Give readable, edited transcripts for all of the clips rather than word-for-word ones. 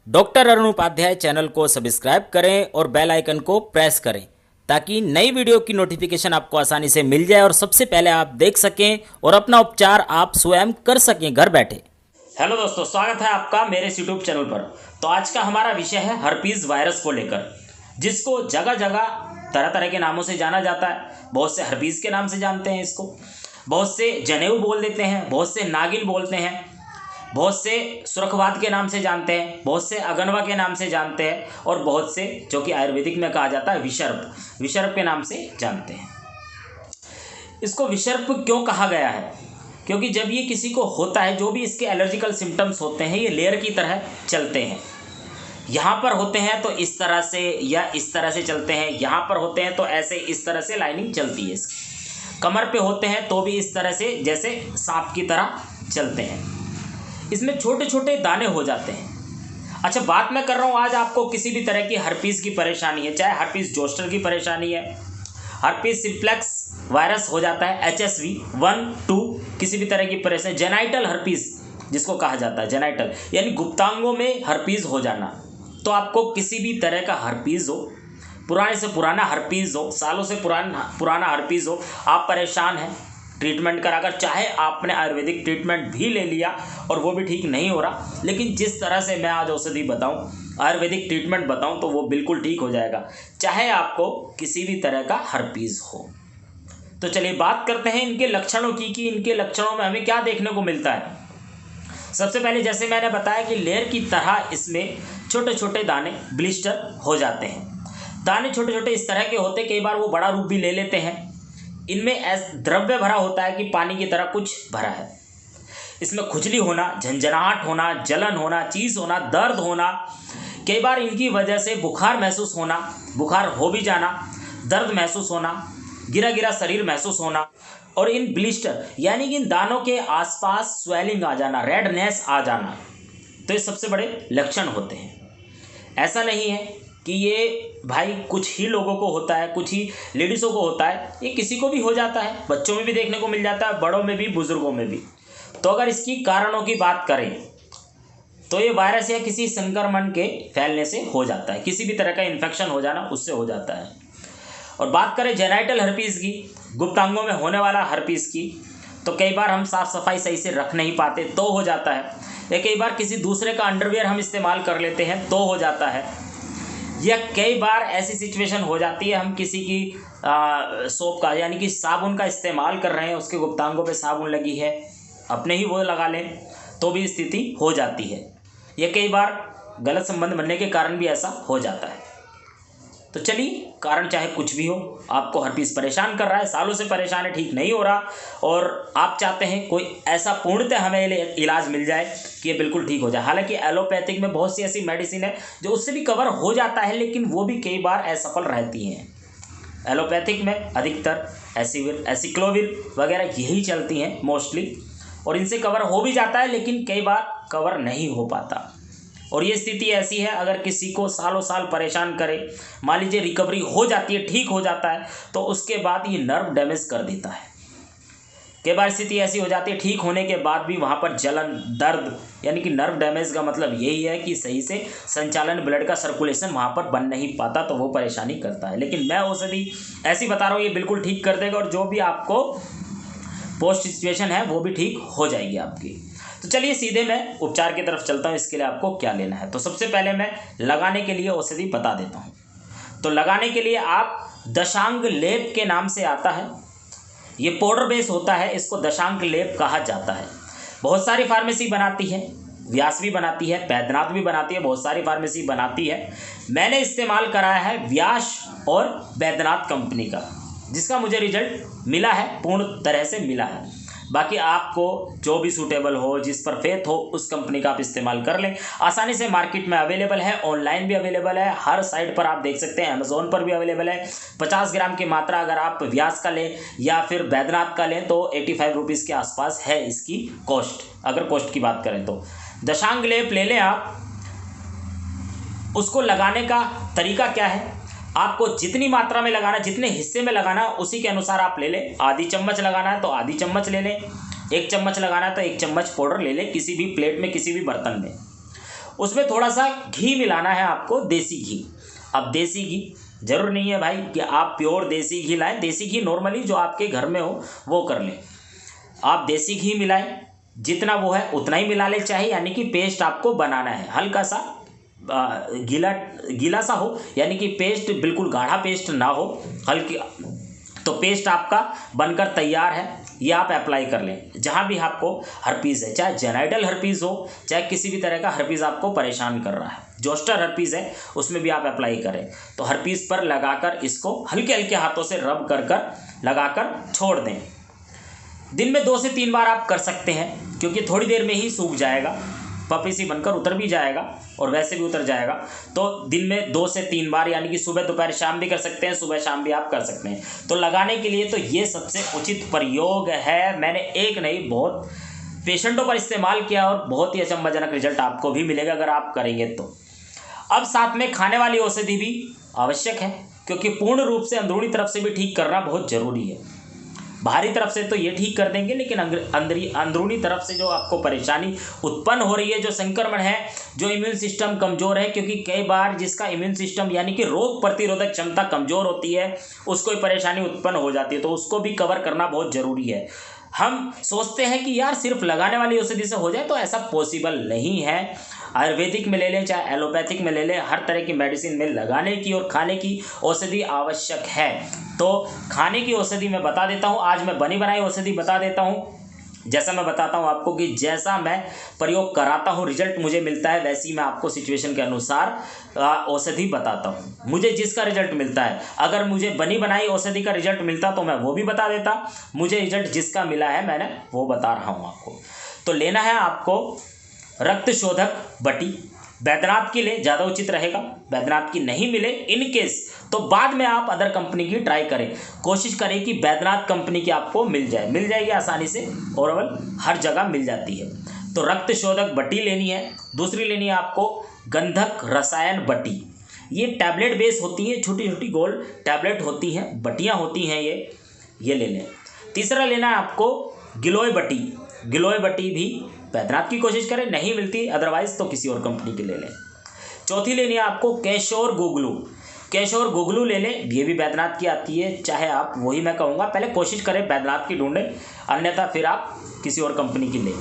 Doctor Arun Upadhyay channel को subscribe करें और बेल आइकन को प्रेस करें ताकि नई वीडियो की नोटिफिकेशन आपको आसानी से मिल जाए और सबसे पहले आप देख सकें और अपना उपचार आप स्वयं कर सकें घर बैठे। हेलो दोस्तों, स्वागत है आपका मेरे इस यूट्यूब चैनल पर। तो आज का हमारा विषय है हर्पीज वायरस को लेकर, जिसको जगह जगह तरह तरह के नामों से जाना जाता है। बहुत से हर्पीज के नाम से जानते हैं इसको, बहुत से जनेऊ बोल देते हैं, बहुत से नागिन बोलते हैं, बहुत से सुरखवात के नाम से जानते हैं, बहुत से अगनवा के नाम से जानते हैं और बहुत से जो कि आयुर्वेदिक में कहा जाता है विषर्प के नाम से जानते हैं। इसको विषर्प क्यों कहा गया है? क्योंकि जब ये किसी को होता है, जो भी इसके एलर्जिकल सिम्टम्स होते हैं, ये लेयर की तरह चलते हैं। यहाँ पर होते हैं तो इस तरह से या इस तरह से चलते हैं, यहाँ पर होते हैं तो ऐसे इस तरह से लाइनिंग चलती है इसकी। कमर पे होते हैं तो भी इस तरह से जैसे सांप की तरह चलते हैं। इसमें छोटे छोटे दाने हो जाते हैं। अच्छा, बात मैं कर रहा हूँ आज आपको किसी भी तरह की हर्पीज़ की परेशानी है, चाहे हर्पीज़ जोस्टर की परेशानी है, हर्पीज़ सिम्प्लेक्स वायरस हो जाता है, HSV 1, 2, किसी भी तरह की परेशानी, जेनाइटल हर्पीज़ जिसको कहा जाता है, जेनाइटल यानी गुप्तांगों में हर्पीज़ हो जाना। तो आपको किसी भी तरह का हर्पीज़ हो, पुराने से पुराना हर्पीज़ हो, सालों से पुराना हर्पीज़ हो, आप परेशान हैं, ट्रीटमेंट कराकर, चाहे आपने आयुर्वेदिक ट्रीटमेंट भी ले लिया और वो भी ठीक नहीं हो रहा, लेकिन जिस तरह से मैं आज औषधि बताऊं, आयुर्वेदिक ट्रीटमेंट बताऊं, तो वो बिल्कुल ठीक हो जाएगा, चाहे आपको किसी भी तरह का हर्पीज़ हो। तो चलिए बात करते हैं इनके लक्षणों की कि इनके लक्षणों में हमें क्या देखने को मिलता है। सबसे पहले जैसे मैंने बताया कि लेयर की तरह इसमें छोटे छोटे दाने ब्लिस्टर हो जाते हैं। दाने छोटे छोटे इस तरह के होते, कई बार वो बड़ा रूप भी ले लेते हैं। इनमें द्रव्य भरा होता है कि पानी की तरह कुछ भरा है। इसमें खुजली होना, झंझनाहट होना, जलन होना, चीज़ होना, दर्द होना, कई बार इनकी वजह से बुखार महसूस होना, बुखार हो भी जाना, दर्द महसूस होना, गिरा गिरा शरीर महसूस होना, और इन ब्लिस्टर यानी कि इन दानों के आसपास स्वेलिंग आ जाना, रेडनेस आ जाना। तो ये सबसे बड़े लक्षण होते हैं। ऐसा नहीं है कि ये भाई कुछ ही लोगों को होता है, कुछ ही लेडीज़ों को होता है, ये किसी को भी हो जाता है, बच्चों में भी देखने को मिल जाता है, बड़ों में भी, बुजुर्गों में भी। तो अगर इसकी कारणों की बात करें तो ये वायरस या किसी संक्रमण के फैलने से हो जाता है, किसी भी तरह का इन्फेक्शन हो जाना उससे हो जाता है। और बात करें जेनाइटल हर्पीज़ की, गुप्तांगों में होने वाला हर्पीज़ की, तो कई बार हम साफ़ सफाई सही से रख नहीं पाते तो हो जाता है, या कई बार किसी दूसरे का अंडरवियर हम इस्तेमाल कर लेते हैं तो हो जाता है, या कई बार ऐसी सिचुएशन हो जाती है हम किसी की सोप का यानी कि साबुन का इस्तेमाल कर रहे हैं, उसके गुप्तांगों पे साबुन लगी है, अपने ही वो लगा लें तो भी स्थिति हो जाती है, या कई बार गलत संबंध बनने के कारण भी ऐसा हो जाता है। तो चलिए, कारण चाहे कुछ भी हो, आपको हर्पीज़ परेशान कर रहा है, सालों से परेशान है, ठीक नहीं हो रहा, और आप चाहते हैं कोई ऐसा पूर्णतः हमें इलाज मिल जाए कि ये बिल्कुल ठीक हो जाए। हालांकि एलोपैथिक में बहुत सी ऐसी मेडिसिन है जो उससे भी कवर हो जाता है, लेकिन वो भी कई बार असफल रहती हैं। एलोपैथिक में अधिकतर एसिविर, एसिक्लोविर वगैरह यही चलती हैं मोस्टली, और इनसे कवर हो भी जाता है, लेकिन कई बार कवर नहीं हो पाता। और ये स्थिति ऐसी है, अगर किसी को सालों साल परेशान करे, मान लीजिए रिकवरी हो जाती है, ठीक हो जाता है, तो उसके बाद ये नर्व डैमेज कर देता है। कई बार स्थिति ऐसी हो जाती है, ठीक होने के बाद भी वहाँ पर जलन, दर्द, यानी कि नर्व डैमेज का मतलब यही है कि सही से संचालन, ब्लड का सर्कुलेशन वहाँ पर बन नहीं पाता, तो वो परेशानी करता है। लेकिन मैं औषधि ऐसी बता रहा हूँ, ये बिल्कुल ठीक कर देगा, और जो भी आपको पोस्ट सिचुएशन है वो भी ठीक हो जाएगी आपकी। तो चलिए सीधे मैं उपचार की तरफ चलता हूँ। इसके लिए आपको क्या लेना है, तो सबसे पहले मैं लगाने के लिए औषधि बता देता हूँ। तो लगाने के लिए आप दशांग लेप के नाम से आता है, ये पाउडर बेस होता है, इसको दशांग लेप कहा जाता है। बहुत सारी फार्मेसी बनाती है, व्यास भी बनाती है, बैद्यनाथ भी बनाती है, बहुत सारी फार्मेसी बनाती है। मैंने इस्तेमाल कराया है व्यास और बैद्यनाथ कंपनी का, जिसका मुझे रिजल्ट मिला है, पूर्ण तरह से मिला है। बाकी आपको जो भी सूटेबल हो, जिस पर फेथ हो, उस कंपनी का आप इस्तेमाल कर लें। आसानी से मार्केट में अवेलेबल है, ऑनलाइन भी अवेलेबल है, हर साइट पर आप देख सकते हैं, अमेज़ोन पर भी अवेलेबल है। 50 ग्राम की मात्रा अगर आप व्यास का लें या फिर बैद्यनाथ का लें तो 85 रुपीज़ के आसपास है इसकी कॉस्ट, अगर कॉस्ट की बात करें तो। दशांग लेप ले लें आप। उसको लगाने का तरीका क्या है, आपको जितनी मात्रा में लगाना, जितने हिस्से में लगाना, उसी के अनुसार आप ले लें। आधी चम्मच लगाना है तो आधी चम्मच ले लें, 1 चम्मच लगाना है तो 1 चम्मच पाउडर ले लें, किसी भी प्लेट में, किसी भी बर्तन में। उसमें थोड़ा सा घी मिलाना है आपको, देसी घी। अब देसी घी जरूर नहीं है भाई कि आप प्योर देसी घी लाएं, देसी घी नॉर्मली जो आपके घर में हो वो कर लें। आप देसी घी मिलाएं, जितना वो है उतना ही मिला ले चाहिए, यानी कि पेस्ट आपको बनाना है हल्का सा गीला गीला सा हो, यानी कि पेस्ट बिल्कुल गाढ़ा पेस्ट ना हो, हल्की। तो पेस्ट आपका बनकर तैयार है, ये आप अप्लाई कर लें जहाँ भी आपको हर्पीज़ है, चाहे जेनाइटल हर्पीज़ हो, चाहे किसी भी तरह का हर्पीज़ आपको परेशान कर रहा है। जोस्टर हर्पीज़ है उसमें भी आप अप्लाई करें, तो हर्पीज़ पर लगाकर इसको हल्के हल्के हाथों से रब कर लगाकर छोड़ दें। दिन में 2 से 3 बार आप कर सकते हैं, क्योंकि थोड़ी देर में ही सूख जाएगा, पपी सी बनकर उतर भी जाएगा और वैसे भी उतर जाएगा। तो दिन में 2 से 3 बार, यानी कि सुबह दोपहर शाम भी कर सकते हैं, सुबह शाम भी आप कर सकते हैं। तो लगाने के लिए तो ये सबसे उचित प्रयोग है। मैंने एक नहीं बहुत पेशेंटों पर इस्तेमाल किया और बहुत ही अचंभाजनक रिजल्ट आपको भी मिलेगा अगर आप करेंगे तो। अब साथ में खाने वाली औषधि भी आवश्यक है, क्योंकि पूर्ण रूप से अंदरूनी तरफ से भी ठीक करना बहुत ज़रूरी है। बाहरी तरफ से तो ये ठीक कर देंगे, लेकिन अंदरूनी तरफ से जो आपको परेशानी उत्पन्न हो रही है, जो संक्रमण है, जो इम्यून सिस्टम कमज़ोर है, क्योंकि कई बार जिसका इम्यून सिस्टम यानी कि रोग प्रतिरोधक क्षमता कमज़ोर होती है उसको परेशानी उत्पन्न हो जाती है, तो उसको भी कवर करना बहुत ज़रूरी है। हम सोचते हैं कि यार सिर्फ लगाने वाली औषधि से हो जाए, तो ऐसा पॉसिबल नहीं है। आयुर्वेदिक में ले लें चाहे एलोपैथिक में ले लें, हर तरह की मेडिसिन में लगाने की और खाने की औषधि आवश्यक है। तो खाने की औषधि मैं बता देता हूँ, आज मैं बनी बनाई औषधि बता देता हूँ। जैसा मैं बताता हूँ आपको कि जैसा मैं प्रयोग कराता हूँ रिजल्ट मुझे मिलता है, वैसी मैं आपको सिचुएशन के अनुसार औषधि बताता हूँ। मुझे जिसका रिजल्ट मिलता है, अगर मुझे बनी बनाई औषधि का रिजल्ट मिलता तो मैं वो भी बता देता, मुझे रिजल्ट जिसका मिला है मैंने वो बता रहा हूँ आपको। तो लेना है आपको रक्त शोधक बटी, बैद्यनाथ की ले, ज़्यादा उचित रहेगा। बैद्यनाथ की नहीं मिले इन केस तो बाद में आप अदर कंपनी की ट्राई करें, कोशिश करें कि बैद्यनाथ कंपनी की आपको मिल जाएगी आसानी से, ओवरऑल हर जगह मिल जाती है। तो रक्त शोधक बटी लेनी है। दूसरी लेनी है आपको गंधक रसायन बटी, ये टैबलेट बेस होती है, छोटी छोटी गोल टैबलेट होती हैं, बटियाँ होती हैं, ये ले लें। तीसरा लेना है आपको गिलोय बटी। गिलोय बटी भी बैद्यनाथ की कोशिश करें, नहीं मिलती अदरवाइज तो किसी और कंपनी की ले लें। चौथी लेनी है आपको केशोर गुगलू। केशोर गुगलू ले लें, ये भी बैद्यनाथ की आती है, चाहे आप वही मैं कहूँगा पहले कोशिश करें बैद्यनाथ की ढूंढें, अन्यथा फिर आप किसी और कंपनी की लें।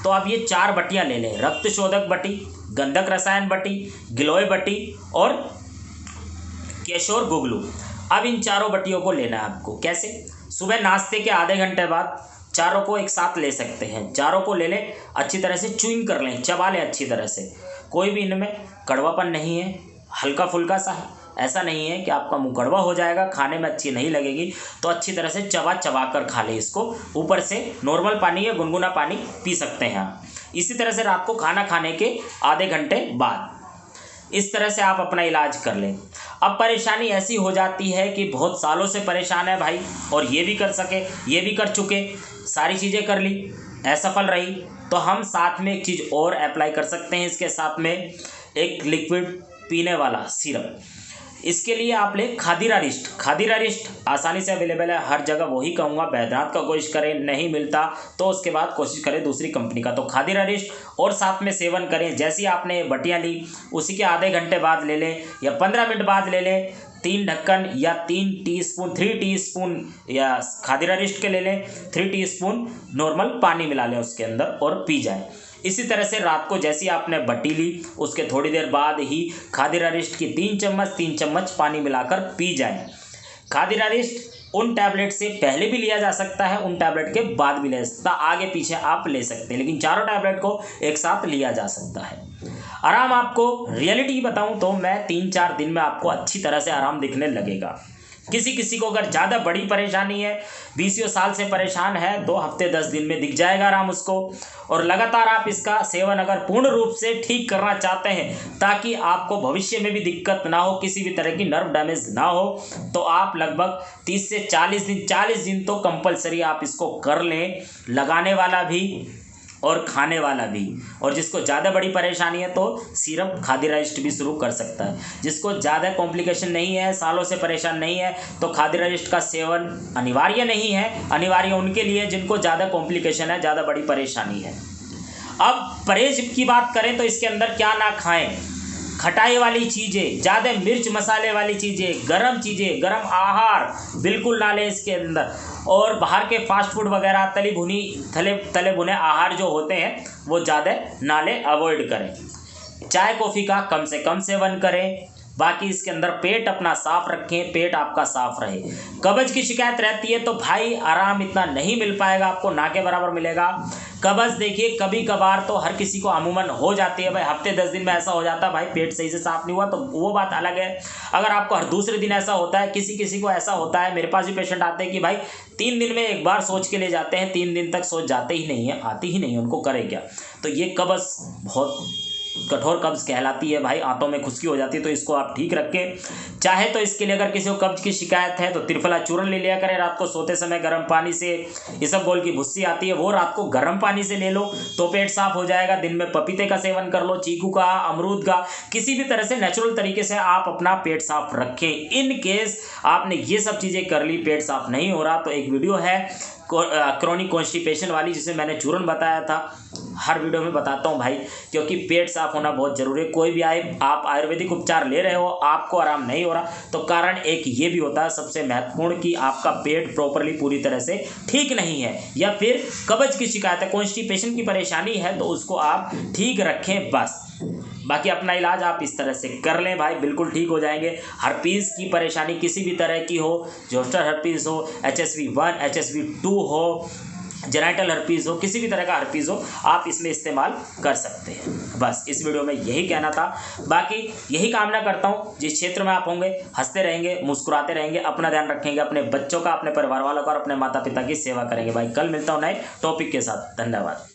तो आप ये 4 बटियाँ ले लें, रक्त शोधक बटी, गंधक रसायन बटी, गिलोय बटी और केशोर गुगलू। अब इन चारों बटियों को लेना है आपको। कैसे? सुबह नाश्ते के आधे घंटे बाद चारों को एक साथ ले सकते हैं। चारों को ले लें, अच्छी तरह से च्यूइंग कर लें, चबा लें अच्छी तरह से। कोई भी इनमें कड़वापन नहीं है, हल्का फुल्का सा है, ऐसा नहीं है कि आपका मुंह कड़वा हो जाएगा, खाने में अच्छी नहीं लगेगी। तो अच्छी तरह से चबा कर खा लें इसको। ऊपर से नॉर्मल पानी या गुनगुना पानी पी सकते हैं आप। इसी तरह से रात को खाना खाने के आधे घंटे बाद इस तरह से आप अपना इलाज कर लें। अब परेशानी ऐसी हो जाती है कि बहुत सालों से परेशान है भाई, और ये भी कर सके, ये भी कर चुके, सारी चीज़ें कर ली, असफल रही, तो हम साथ में एक चीज़ और अप्लाई कर सकते हैं। इसके साथ में एक लिक्विड पीने वाला सिरप, इसके लिए आप ले खादिरारिस्ट। खादिरारिस्ट आसानी से अवेलेबल है हर जगह, वही कहूँगा। बैद्यनाथ का कोशिश करें, नहीं मिलता तो उसके बाद कोशिश करें दूसरी कंपनी का। तो खादिरारिस्ट और साथ में सेवन करें। जैसी आपने बटियाँ ली उसी के आधे घंटे बाद ले लें या 15 मिनट बाद ले लें। 3 ढक्कन या 3 टीस्पून या खादिरारिस्ट के ले लें, 3 टीस्पून नॉर्मल पानी मिला लें उसके अंदर और पी जाएँ। इसी तरह से रात को जैसी आपने बटी ली उसके थोड़ी देर बाद ही खादिरारिस्ट की 3 चम्मच पानी मिलाकर पी जाएं। खादिरारिस्ट उन टैबलेट से पहले भी लिया जा सकता है, उन टैबलेट के बाद भी ले सकता, आगे पीछे आप ले सकते हैं, लेकिन चारों टैबलेट को एक साथ लिया जा सकता है। आराम आपको रियलिटी बताऊं तो मैं 3-4 दिन में आपको अच्छी तरह से आराम दिखने लगेगा। किसी को अगर ज़्यादा बड़ी परेशानी है, 20 साल से परेशान है, 2 हफ्ते 10 दिन में दिख जाएगा आराम उसको। और लगातार आप इसका सेवन अगर पूर्ण रूप से ठीक करना चाहते हैं ताकि आपको भविष्य में भी दिक्कत ना हो, किसी भी तरह की नर्व डैमेज ना हो, तो आप लगभग 30 से 40 दिन तो कंपलसरी आप इसको कर लें, लगाने वाला भी और खाने वाला भी। और जिसको ज़्यादा बड़ी परेशानी है तो सिरप खादिरारिस्ट भी शुरू कर सकता है। जिसको ज़्यादा कॉम्प्लिकेशन नहीं है, सालों से परेशान नहीं है, तो खादिरारिस्ट का सेवन अनिवार्य नहीं है। अनिवार्य उनके लिए जिनको ज़्यादा कॉम्प्लिकेशन है, ज़्यादा बड़ी परेशानी है। अब परहेज की बात करें तो इसके अंदर क्या ना खाएं, खटाई वाली चीज़ें, ज़्यादा मिर्च मसाले वाली चीज़ें, गरम चीज़ें, गरम आहार बिल्कुल ना लें इसके अंदर, और बाहर के फास्ट फूड वगैरह तले भुने आहार जो होते हैं वो ज़्यादा ना लें, अवॉइड करें। चाय कॉफ़ी का कम से कम सेवन करें। बाकी इसके अंदर पेट अपना साफ रखें, पेट आपका साफ रहे। कब्ज की शिकायत रहती है तो भाई आराम इतना नहीं मिल पाएगा आपको, ना के बराबर मिलेगा। कब्ज देखिए कभी कभार तो हर किसी को अमूमन हो जाती है भाई, हफ्ते 10 दिन में ऐसा हो जाता है भाई पेट सही से साफ नहीं हुआ तो वो बात अलग है। अगर आपको हर दूसरे दिन ऐसा होता है, किसी किसी को ऐसा होता है, मेरे पास भी पेशेंट आते हैं कि भाई 3 दिन में एक बार सोच के ले जाते हैं, 3 दिन तक सोच जाते ही नहीं है, आती ही नहीं है, उनको करें क्या। तो ये कब्ज बहुत कठोर कब्ज कहलाती है भाई, आंतों में खुश्की हो जाती है, तो इसको आप ठीक रखें। चाहे तो इसके लिए अगर किसी को कब्ज की शिकायत है तो त्रिफला चूर्ण ले लिया करें रात को सोते समय गर्म पानी से। इसबगोल की भुस्सी आती है वो रात को गर्म पानी से ले लो तो पेट साफ हो जाएगा। दिन में पपीते का सेवन कर लो, चीकू का, अमरूद का, किसी भी तरह से नेचुरल तरीके से आप अपना पेट साफ रखें। इन केस आपने ये सब चीज़ें कर ली, पेट साफ नहीं हो रहा, तो एक वीडियो है क्रॉनिक कॉन्स्टिपेशन वाली जिसे मैंने चूर्ण बताया था, हर वीडियो में बताता हूँ भाई, क्योंकि पेट साफ होना बहुत जरूरी है। कोई भी आप आयुर्वेदिक उपचार ले रहे हो, आपको आराम नहीं हो रहा, तो कारण एक ये भी होता है सबसे महत्वपूर्ण कि आपका पेट प्रॉपरली पूरी तरह से ठीक नहीं है, या फिर कब्ज की शिकायत है, कॉन्स्टिपेशन की परेशानी है, तो उसको आप ठीक रखें बस। बाकी अपना इलाज आप इस तरह से कर लें भाई, बिल्कुल ठीक हो जाएंगे। हर्पीज़ की परेशानी किसी भी तरह की हो, जोस्टर हर्पीज़ हो, HSV1 HSV2 हो, जेनाइटल हर्पीज़ हो, किसी भी तरह का हर्पीज़ हो, आप इसमें इस्तेमाल कर सकते हैं। बस इस वीडियो में यही कहना था। बाकी यही कामना करता हूँ जिस क्षेत्र में आप होंगे हंसते रहेंगे, मुस्कुराते रहेंगे, अपना ध्यान रखेंगे, अपने बच्चों का, अपने परिवार वालों का और अपने माता पिता की सेवा करेंगे भाई। कल मिलता हूँ नए टॉपिक के साथ। धन्यवाद।